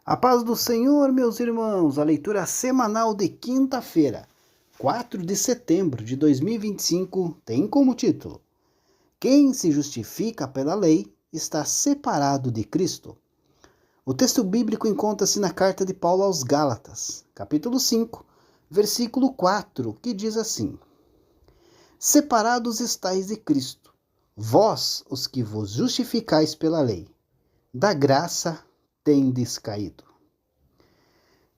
A paz do Senhor, meus irmãos, a leitura semanal de quinta-feira, 4 de setembro de 2025, tem como título: Quem se justifica pela lei está separado de Cristo. O texto bíblico encontra-se na carta de Paulo aos Gálatas, capítulo 5, versículo 4, que diz assim: Separados estáis de Cristo, vós os que vos justificais pela lei, da graça tendes caído.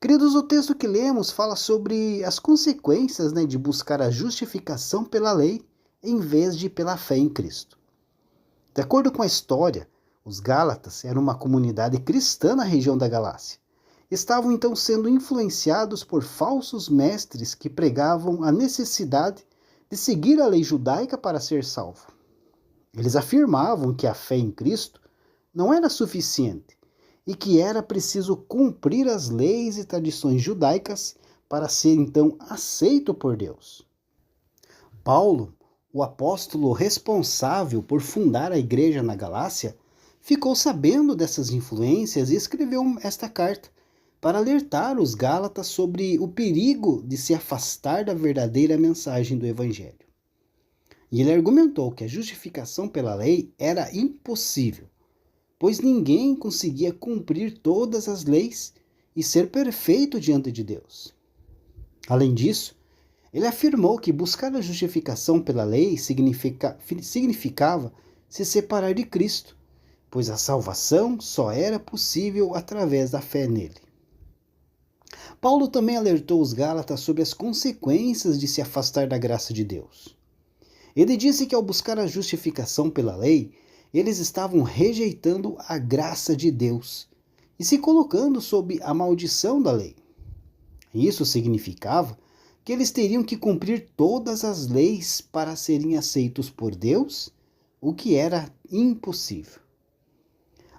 Queridos, o texto que lemos fala sobre as consequências de buscar a justificação pela lei em vez de pela fé em Cristo. De acordo com a história, os Gálatas eram uma comunidade cristã na região da Galácia. Estavam então sendo influenciados por falsos mestres que pregavam a necessidade de seguir a lei judaica para ser salvo. Eles afirmavam que a fé em Cristo não era suficiente e que era preciso cumprir as leis e tradições judaicas para ser então aceito por Deus. Paulo, o apóstolo responsável por fundar a igreja na Galácia, ficou sabendo dessas influências e escreveu esta carta para alertar os Gálatas sobre o perigo de se afastar da verdadeira mensagem do Evangelho. E ele argumentou que a justificação pela lei era impossível, pois ninguém conseguia cumprir todas as leis e ser perfeito diante de Deus. Além disso, ele afirmou que buscar a justificação pela lei significava se separar de Cristo, pois a salvação só era possível através da fé nele. Paulo também alertou os Gálatas sobre as consequências de se afastar da graça de Deus. Ele disse que ao buscar a justificação pela lei, eles estavam rejeitando a graça de Deus e se colocando sob a maldição da lei. Isso significava que eles teriam que cumprir todas as leis para serem aceitos por Deus, o que era impossível.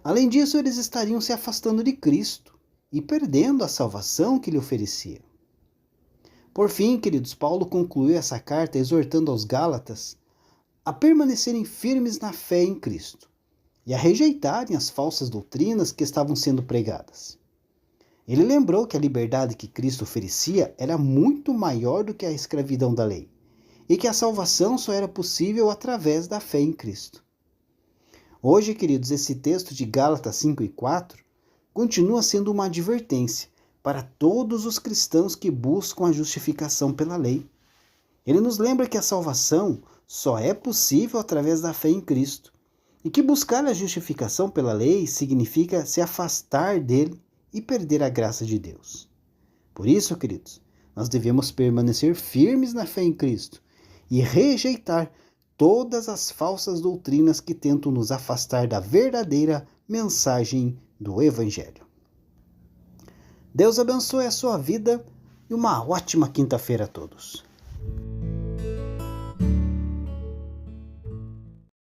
Além disso, eles estariam se afastando de Cristo e perdendo a salvação que lhe oferecia. Por fim, queridos, Paulo concluiu essa carta exortando aos Gálatas a permanecerem firmes na fé em Cristo e a rejeitarem as falsas doutrinas que estavam sendo pregadas. Ele lembrou que a liberdade que Cristo oferecia era muito maior do que a escravidão da lei e que a salvação só era possível através da fé em Cristo. Hoje, queridos, esse texto de Gálatas 5 e 4 continua sendo uma advertência para todos os cristãos que buscam a justificação pela lei. Ele nos lembra que a salvação só é possível através da fé em Cristo e que buscar a justificação pela lei significa se afastar dele e perder a graça de Deus. Por isso, queridos, nós devemos permanecer firmes na fé em Cristo e rejeitar todas as falsas doutrinas que tentam nos afastar da verdadeira mensagem do Evangelho. Deus abençoe a sua vida e uma ótima quinta-feira a todos.